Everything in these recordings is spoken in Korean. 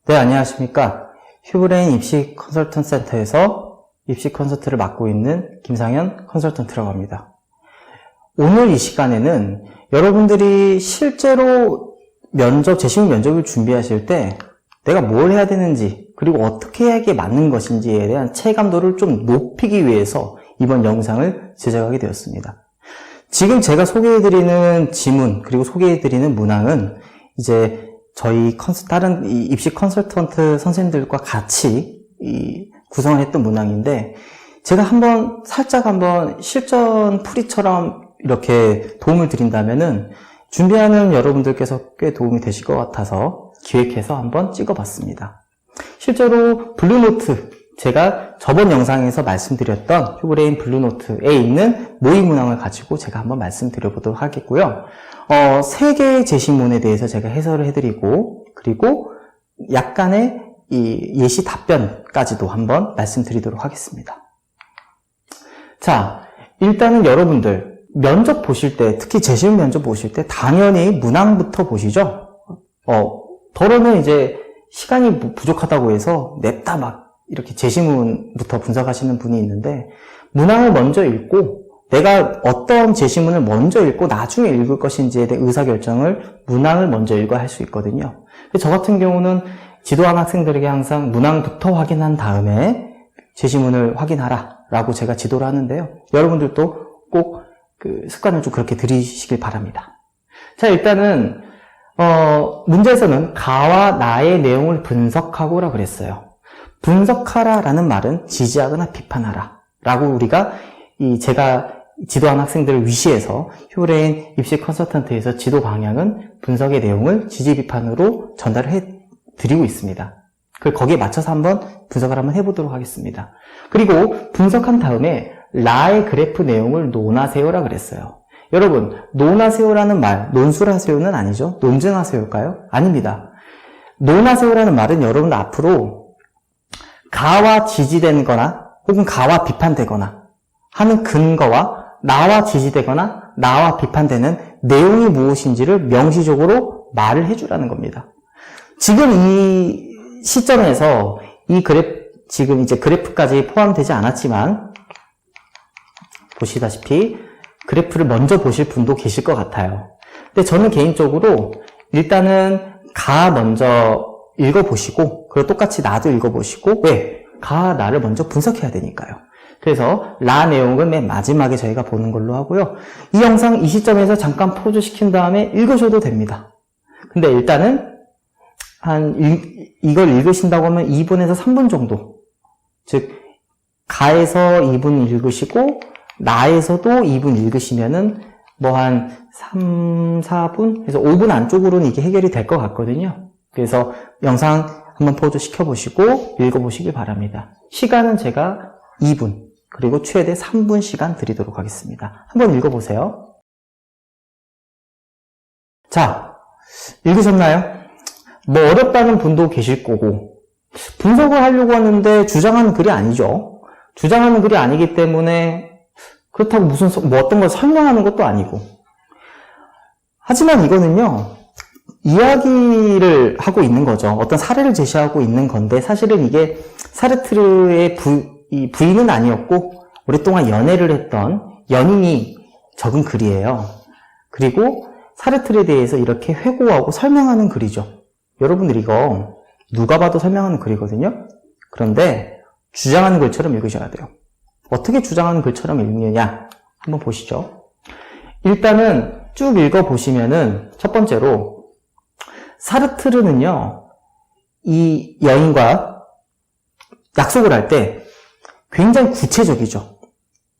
네, 안녕하십니까. 휴브레인 입시 컨설턴트 센터에서 입시 컨설트를 맡고 있는 김상현 컨설턴트라고 합니다. 오늘 이 시간에는 여러분들이 실제로 재시험 면접을 준비하실 때 내가 뭘 해야 되는지, 그리고 어떻게 해야 이게 맞는 것인지에 대한 체감도를 좀 높이기 위해서 이번 영상을 제작하게 되었습니다. 지금 제가 소개해드리는 지문, 그리고 소개해드리는 문항은 이제 저희 다른 입시 컨설턴트 선생님들과 같이 구성을 했던 문항인데, 제가 살짝 실전 풀이처럼 이렇게 도움을 드린다면은 준비하는 여러분들께서 꽤 도움이 되실 것 같아서 기획해서 한번 찍어봤습니다. 실제로 블루노트, 제가 저번 영상에서 말씀드렸던 휴브레인 블루노트에 있는 모의 문항을 가지고 제가 한번 말씀드려보도록 하겠고요. 3개의 제시문에 대해서 제가 해설을 해드리고, 그리고 약간의 이 예시 답변까지도 한번 말씀드리도록 하겠습니다. 자, 일단은 여러분들 면접 보실 때, 특히 제시문 면접 보실 때 당연히 문항부터 보시죠. 더러는 이제 시간이 부족하다고 해서 냅다 막 이렇게 제시문부터 분석하시는 분이 있는데, 문항을 먼저 읽고 내가 어떤 제시문을 먼저 읽고 나중에 읽을 것인지에 대한 의사결정을 문항을 먼저 읽어야 할 수 있거든요. 저 같은 경우는 지도한 학생들에게 항상 문항부터 확인한 다음에 제시문을 확인하라 라고 제가 지도를 하는데요. 여러분들도 꼭 그 습관을 좀 그렇게 들이시길 바랍니다. 자, 일단은 문제에서는 가와 나의 내용을 분석하고라 그랬어요. 분석하라 라는 말은 지지하거나 비판하라 라고 우리가 제가 지도한 학생들을 위시해서 휴브레인 입시 컨설턴트에서 지도 방향은 분석의 내용을 지지 비판으로 전달을 해드리고 있습니다. 거기에 맞춰서 한번 분석을 한번 해보도록 하겠습니다. 그리고 분석한 다음에 라의 그래프 내용을 논하세요라 그랬어요. 여러분, 논하세요라는 말, 논술하세요는 아니죠? 논증하세요일까요? 아닙니다. 논하세요라는 말은 여러분 앞으로 가와 지지되는 거나 혹은 가와 비판되거나 하는 근거와 나와 지지되거나 나와 비판되는 내용이 무엇인지를 명시적으로 말을 해주라는 겁니다. 지금 이 시점에서 지금 이제 그래프까지 포함되지 않았지만 보시다시피 그래프를 먼저 보실 분도 계실 것 같아요. 근데 저는 개인적으로 일단은 가 먼저 읽어보시고, 그리고 똑같이 나도 읽어보시고, 왜? 가와 나를 먼저 분석해야 되니까요. 그래서 라 내용은 맨 마지막에 저희가 보는 걸로 하고요. 이 영상 이 시점에서 잠깐 포즈 시킨 다음에 읽으셔도 됩니다. 근데 일단은 이걸 읽으신다고 하면 2분에서 3분 정도, 즉 가에서 2분 읽으시고 나에서도 2분 읽으시면은 한 3, 4분? 그래서 5분 안쪽으로는 이게 해결이 될 것 같거든요. 그래서 영상 한번 포즈 시켜보시고 읽어보시길 바랍니다. 시간은 제가 2분, 그리고 최대 3분 시간 드리도록 하겠습니다. 한번 읽어보세요. 자, 읽으셨나요? 어렵다는 분도 계실 거고, 분석을 하려고 하는데 주장하는 글이 아니죠. 주장하는 글이 아니기 때문에 그렇다고 어떤 걸 설명하는 것도 아니고. 하지만 이거는요, 이야기를 하고 있는 거죠. 어떤 사례를 제시하고 있는 건데, 사실은 이게 사르트르의 부인은 아니었고, 오랫동안 연애를 했던 연인이 적은 글이에요. 그리고 사르트르에 대해서 이렇게 회고하고 설명하는 글이죠. 여러분들 이거 누가 봐도 설명하는 글이거든요. 그런데 주장하는 글처럼 읽으셔야 돼요. 어떻게 주장하는 글처럼 읽느냐 한번 보시죠. 일단은 쭉 읽어보시면은 첫 번째로 사르트르는요, 이 여인과 약속을 할 때 굉장히 구체적이죠.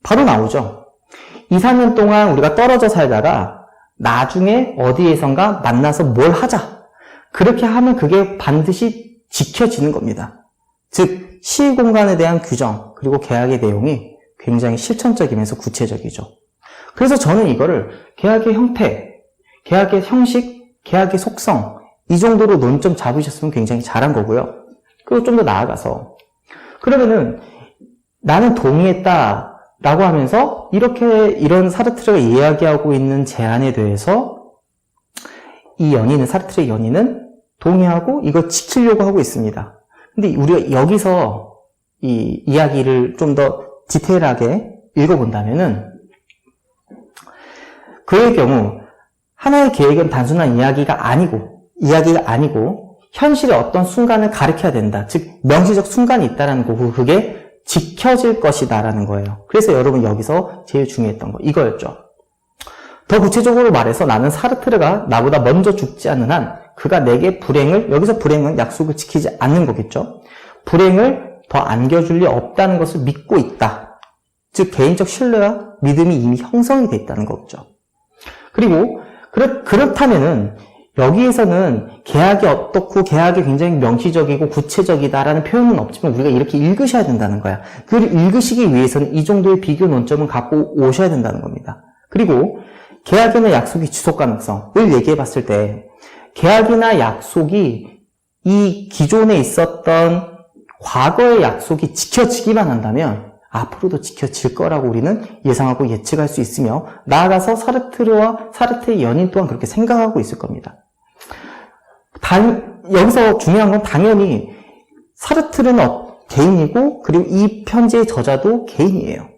바로 나오죠. 2, 3년 동안 우리가 떨어져 살다가 나중에 어디에선가 만나서 뭘 하자. 그렇게 하면 그게 반드시 지켜지는 겁니다. 즉 시공간에 대한 규정, 그리고 계약의 내용이 굉장히 실천적이면서 구체적이죠. 그래서 저는 이거를 계약의 형태, 계약의 형식, 계약의 속성, 이 정도로 논점 잡으셨으면 굉장히 잘한 거고요. 그리고 좀 더 나아가서, 그러면은 나는 동의했다 라고 하면서 이런 사르트르가 이야기하고 있는 제안에 대해서 사르트르의 연인은 동의하고 이거 지키려고 하고 있습니다. 근데 우리가 여기서 이 이야기를 좀 더 디테일하게 읽어본다면은 그의 경우 하나의 계획은 단순한 이야기가 아니고 현실의 어떤 순간을 가리켜야 된다. 즉 명시적 순간이 있다라는 거고 그게 지켜질 것이다라는 거예요. 그래서 여러분 여기서 제일 중요했던 거 이거였죠. 더 구체적으로 말해서 나는 사르트르가 나보다 먼저 죽지 않는 한 그가 내게 여기서 불행은 약속을 지키지 않는 거겠죠. 불행을 더 안겨줄 리 없다는 것을 믿고 있다. 즉 개인적 신뢰와 믿음이 이미 형성이 돼 있다는 거죠. 그리고 그렇다면은 여기에서는 계약이 어떻고 계약이 굉장히 명시적이고 구체적이다라는 표현은 없지만 우리가 이렇게 읽으셔야 된다는 거야. 그걸 읽으시기 위해서는 이 정도의 비교 논점은 갖고 오셔야 된다는 겁니다. 그리고 계약이나 약속의 지속 가능성을 얘기해 봤을 때 계약이나 약속이 이 기존에 있었던 과거의 약속이 지켜지기만 한다면 앞으로도 지켜질 거라고 우리는 예상하고 예측할 수 있으며 나아가서 사르트르와 사르트의 연인 또한 그렇게 생각하고 있을 겁니다. 여기서 중요한 건 당연히 사르트르는 개인이고 그리고 이 편지의 저자도 개인이에요.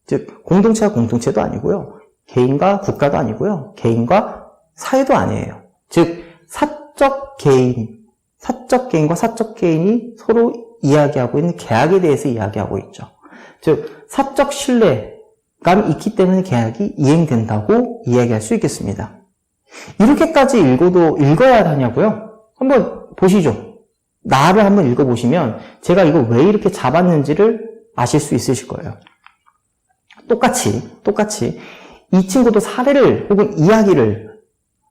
즉 공동체가 공동체도 아니고요. 개인과 국가도 아니고요. 개인과 사회도 아니에요. 즉 사적 개인과 사적 개인이 서로 이야기하고 있는 계약에 대해서 이야기하고 있죠. 즉 사적 신뢰감이 있기 때문에 계약이 이행된다고 이야기할 수 있겠습니다. 이렇게까지 읽어야 하냐고요? 한번 보시죠. 나를 한번 읽어보시면 제가 이거 왜 이렇게 잡았는지를 아실 수 있으실 거예요. 똑같이 이 친구도 사례를 혹은 이야기를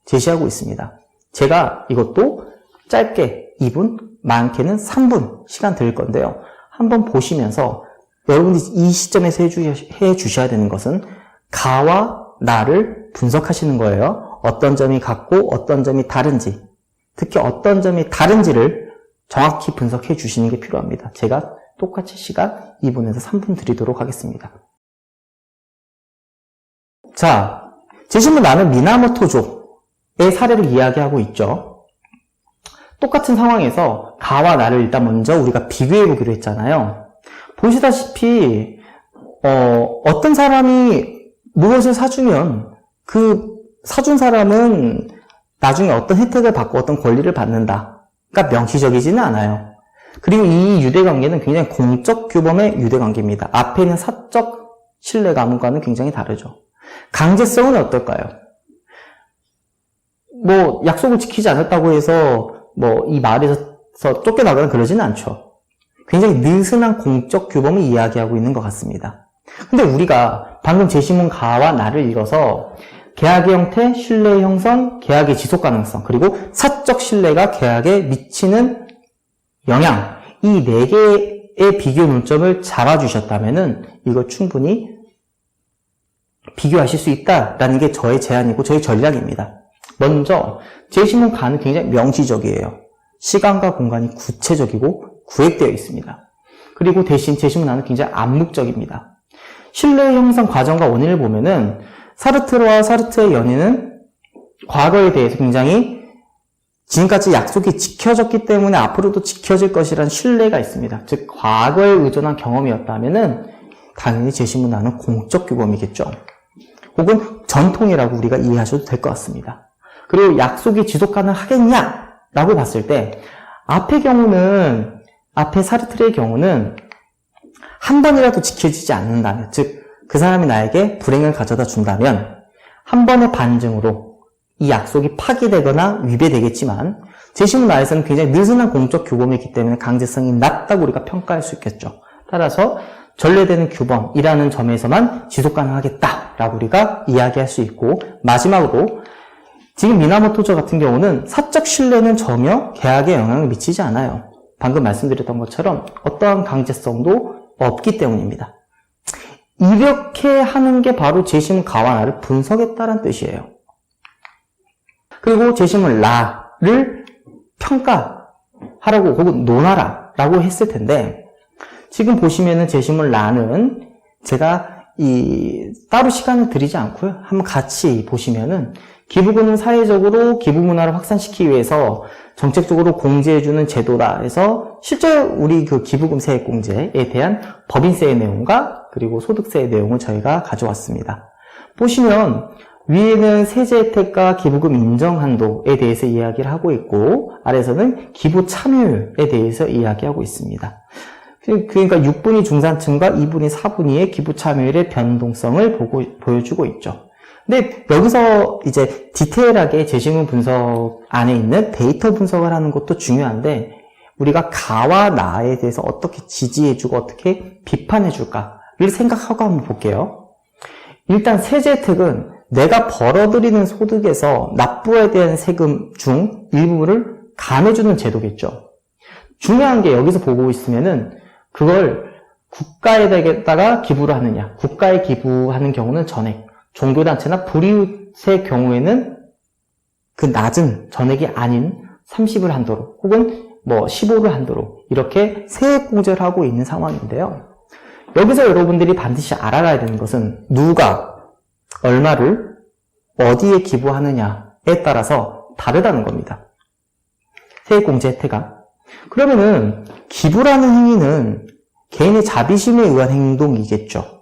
제시하고 있습니다. 제가 이것도 짧게 2분, 많게는 3분 시간 드릴 건데요. 한번 보시면서 여러분이 이 시점에서 해주셔야 되는 것은 가와 나를 분석하시는 거예요. 어떤 점이 같고 어떤 점이 다른지, 특히 어떤 점이 다른지를 정확히 분석해 주시는 게 필요합니다. 제가 똑같이 시간 2분에서 3분 드리도록 하겠습니다. 자, 제시문 나는 미나모토조의 사례를 이야기하고 있죠. 똑같은 상황에서 가와 나를 일단 먼저 우리가 비교해 보기로 했잖아요. 보시다시피 어떤 사람이 무엇을 사주면 그 사준 사람은 나중에 어떤 혜택을 받고 어떤 권리를 받는다가 명시적이지는 않아요. 그리고 이 유대관계는 굉장히 공적 규범의 유대관계입니다. 앞에 있는 사적 신뢰감과는 굉장히 다르죠. 강제성은 어떨까요? 약속을 지키지 않았다고 해서 이 말에서 쫓겨나거나 그러지는 않죠. 굉장히 느슨한 공적 규범을 이야기하고 있는 것 같습니다. 근데 우리가 방금 제시문 가와 나를 읽어서 계약의 형태, 신뢰의 형성, 계약의 지속 가능성, 그리고 사적 신뢰가 계약에 미치는 영향, 이 4개의 비교 논점을 잡아주셨다면은 이거 충분히 비교하실 수 있다라는 게 저의 제안이고 저의 전략입니다. 먼저 제시문 가는 굉장히 명시적이에요. 시간과 공간이 구체적이고 구획되어 있습니다. 그리고 대신 제시문 나는 굉장히 암묵적입니다. 신뢰 형성 과정과 원인을 보면은 사르트르와 사르트의 연인은 과거에 대해서 굉장히 지금까지 약속이 지켜졌기 때문에 앞으로도 지켜질 것이라는 신뢰가 있습니다. 즉 과거에 의존한 경험이었다면은 당연히 제시문 나는 공적 규범이겠죠. 혹은 전통이라고 우리가 이해하셔도 될 것 같습니다. 그리고 약속이 지속 가능하겠냐라고 봤을 때 앞에 사르트르의 경우는 한 번이라도 지켜지지 않는다면, 즉 그 사람이 나에게 불행을 가져다 준다면 한 번의 반증으로 이 약속이 파기되거나 위배되겠지만 제시문 나에서는 굉장히 느슨한 공적 규범이기 때문에 강제성이 낮다고 우리가 평가할 수 있겠죠. 따라서 전례되는 규범이라는 점에서만 지속 가능하겠다라고 우리가 이야기할 수 있고, 마지막으로 지금 미나모토조 같은 경우는 사적 신뢰는 전혀 계약에 영향을 미치지 않아요. 방금 말씀드렸던 것처럼 어떠한 강제성도 없기 때문입니다. 이렇게 하는 게 바로 제시문 가와 나를 분석했다는 뜻이에요. 그리고 제시문 라를 평가하라고 혹은 논하라라고 했을 텐데, 지금 보시면은 제시문 라는 제가 따로 시간을 드리지 않고요. 한번 같이 보시면은 기부금은 사회적으로 기부 문화를 확산시키기 위해서 정책적으로 공제해주는 제도라 해서 실제 우리 그 기부금 세액공제에 대한 법인세의 내용과 그리고 소득세의 내용을 저희가 가져왔습니다. 보시면 위에는 세제 혜택과 기부금 인정 한도에 대해서 이야기를 하고 있고 아래에서는 기부 참여율에 대해서 이야기하고 있습니다. 그러니까 6분위 중산층과 2분위 4분위의 기부 참여율의 변동성을 보여주고 있죠. 근데 여기서 이제 디테일하게 제시문 분석 안에 있는 데이터 분석을 하는 것도 중요한데 우리가 가와 나에 대해서 어떻게 지지해주고 어떻게 비판해줄까를 생각하고 한번 볼게요. 일단 세제 혜택은 내가 벌어들이는 소득에서 납부에 대한 세금 중 일부를 감해주는 제도겠죠. 중요한 게 여기서 보고 있으면은 그걸 국가에다가 기부를 하느냐, 국가에 기부하는 경우는 전액, 종교단체나 불이웃의 경우에는 그 낮은 전액이 아닌 30을 한도로 혹은 15를 한도로 이렇게 세액공제를 하고 있는 상황인데요. 여기서 여러분들이 반드시 알아가야 되는 것은 누가 얼마를 어디에 기부하느냐에 따라서 다르다는 겁니다. 세액공제 혜택가. 그러면은 기부라는 행위는 개인의 자비심에 의한 행동이겠죠.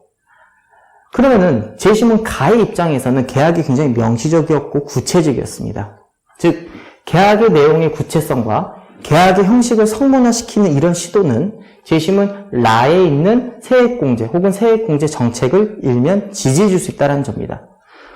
그러면은 제시문 가의 입장에서는 계약이 굉장히 명시적이었고 구체적이었습니다. 즉 계약의 내용의 구체성과 계약의 형식을 성문화시키는 이런 시도는 제시문 라에 있는 세액공제 혹은 세액공제 정책을 일면 지지해 줄 수 있다는 점입니다.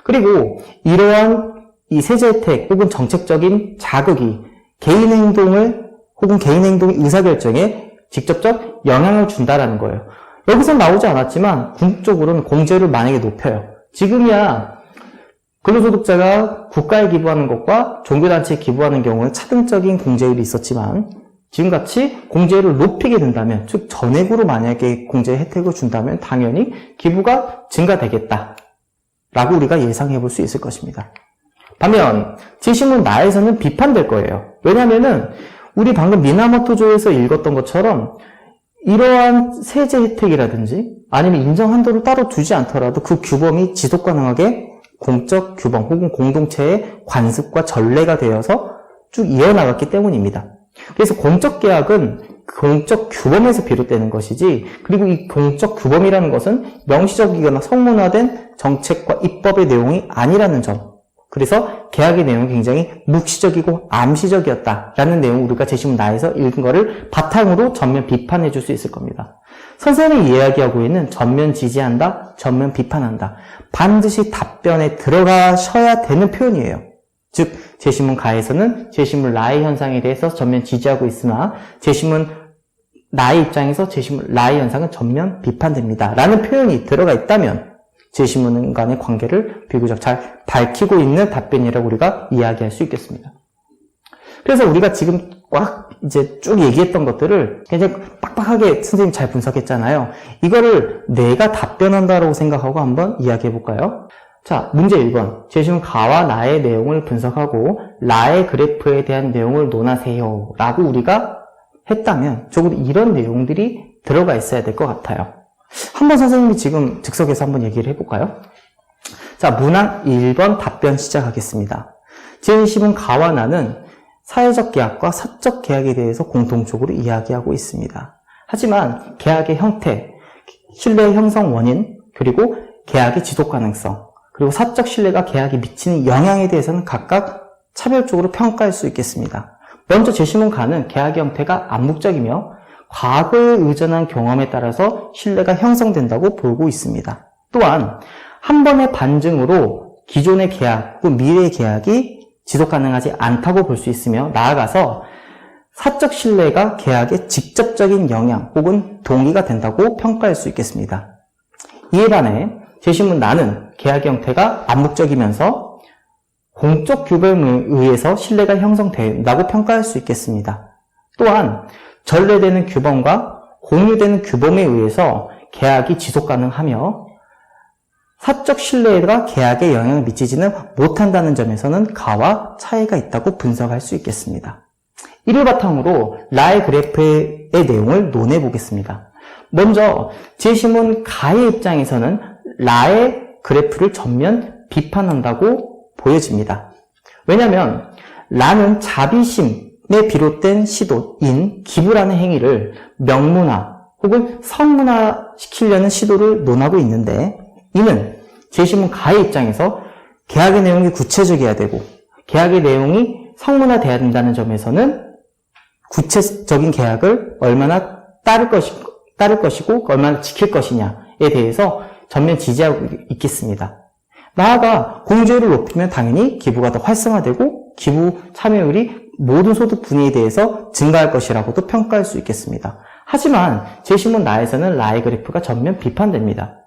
그리고 이러한 이 세제 혜택 혹은 정책적인 자극이 개인 행동을 혹은 개인 행동의 의사결정에 직접적 영향을 준다라는 거예요. 여기서 나오지 않았지만 궁극적으로는 공제를 만약에 높여요. 지금이야 근로소득자가 국가에 기부하는 것과 종교단체에 기부하는 경우에 차등적인 공제율이 있었지만 지금같이 공제율을 높이게 된다면 즉 전액으로 만약에 공제 혜택을 준다면 당연히 기부가 증가되겠다 라고 우리가 예상해 볼 수 있을 것입니다. 반면 제시문 나에서는 비판될 거예요. 왜냐하면은 우리 방금 미나모토조에서 읽었던 것처럼 이러한 세제 혜택이라든지 아니면 인정 한도를 따로 두지 않더라도 그 규범이 지속 가능하게 공적 규범 혹은 공동체의 관습과 전례가 되어서 쭉 이어나갔기 때문입니다. 그래서 공적 계약은 공적 규범에서 비롯되는 것이지 그리고 이 공적 규범이라는 것은 명시적이거나 성문화된 정책과 입법의 내용이 아니라는 점. 그래서 계약의 내용이 굉장히 묵시적이고 암시적이었다라는 내용을 우리가 제시문 나에서 읽은 거를 바탕으로 전면 비판해 줄 수 있을 겁니다. 선생님이 이야기하고 있는 전면 지지한다, 전면 비판한다. 반드시 답변에 들어가셔야 되는 표현이에요. 즉 제시문 가에서는 제시문 라의 현상에 대해서 전면 지지하고 있으나 제시문 나의 입장에서 제시문 라의 현상은 전면 비판됩니다. 라는 표현이 들어가 있다면 제시문 간의 관계를 비교적 잘 밝히고 있는 답변이라고 우리가 이야기할 수 있겠습니다. 그래서 우리가 지금 꽉 이제 쭉 얘기했던 것들을 굉장히 빡빡하게 선생님이 잘 분석했잖아요. 이거를 내가 답변한다라고 생각하고 한번 이야기해 볼까요? 자, 문제 1번. 제시문 가와 나의 내용을 분석하고 라의 그래프에 대한 내용을 논하세요. 라고 우리가 했다면 적어도 이런 내용들이 들어가 있어야 될 것 같아요. 한번 선생님이 지금 즉석에서 한번 얘기를 해볼까요? 자, 문항 1번 답변 시작하겠습니다. 제시문 가와 나는 사회적 계약과 사적 계약에 대해서 공통적으로 이야기하고 있습니다. 하지만 계약의 형태, 신뢰 형성 원인, 그리고 계약의 지속 가능성, 그리고 사적 신뢰가 계약에 미치는 영향에 대해서는 각각 차별적으로 평가할 수 있겠습니다. 먼저 제시문 가는 계약의 형태가 암묵적이며 과거에 의존한 경험에 따라서 신뢰가 형성된다고 보고 있습니다. 또한 한 번의 반증으로 기존의 계약 혹은 미래의 계약이 지속 가능하지 않다고 볼 수 있으며 나아가서 사적 신뢰가 계약에 직접적인 영향 혹은 동의가 된다고 평가할 수 있겠습니다. 이에 반해 제시문 나는 계약의 형태가 암묵적이면서 공적 규범에 의해서 신뢰가 형성된다고 평가할 수 있겠습니다. 또한 전례되는 규범과 공유되는 규범에 의해서 계약이 지속 가능하며 사적 신뢰가 계약에 영향을 미치지는 못한다는 점에서는 가와 차이가 있다고 분석할 수 있겠습니다. 이를 바탕으로 라의 그래프의 내용을 논해 보겠습니다. 먼저 제시문 가의 입장에서는 라의 그래프를 전면 비판한다고 보여집니다. 왜냐하면 라는 자비심에 비롯된 시도인 기부라는 행위를 명문화 혹은 성문화시키려는 시도를 논하고 있는데, 이는 제시문 가의 입장에서 계약의 내용이 구체적이어야 되고 계약의 내용이 성문화돼야 된다는 점에서는 구체적인 계약을 얼마나 따를 것이고 얼마나 지킬 것이냐에 대해서 전면 지지하고 있겠습니다. 나아가 공제율을 높이면 당연히 기부가 더 활성화되고 기부 참여율이 모든 소득 분야에 대해서 증가할 것이라고도 평가할 수 있겠습니다. 하지만 제시문 나에서는 라의 그래프가 전면 비판됩니다.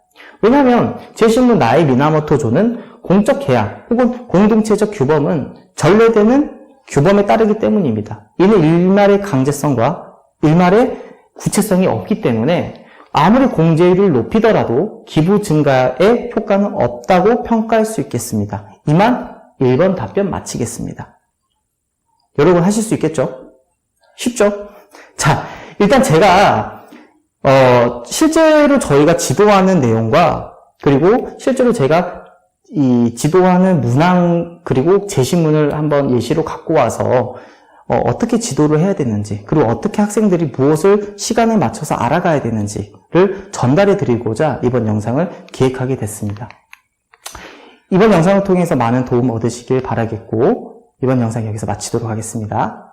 왜냐하면 제시문 나의 미나모토조는 공적 계약 혹은 공동체적 규범은 전례되는 규범에 따르기 때문입니다. 이는 일말의 강제성과 일말의 구체성이 없기 때문에 아무리 공제율을 높이더라도 기부 증가의 효과는 없다고 평가할 수 있겠습니다. 이만 1번 답변 마치겠습니다. 여러분 하실 수 있겠죠? 쉽죠? 자, 일단 제가 실제로 저희가 지도하는 내용과 그리고 실제로 제가 이 지도하는 문항 그리고 제시문을 한번 예시로 갖고 와서 어떻게 지도를 해야 되는지 그리고 어떻게 학생들이 무엇을 시간에 맞춰서 알아가야 되는지를 전달해 드리고자 이번 영상을 기획하게 됐습니다. 이번 영상을 통해서 많은 도움 얻으시길 바라겠고 이번 영상 여기서 마치도록 하겠습니다.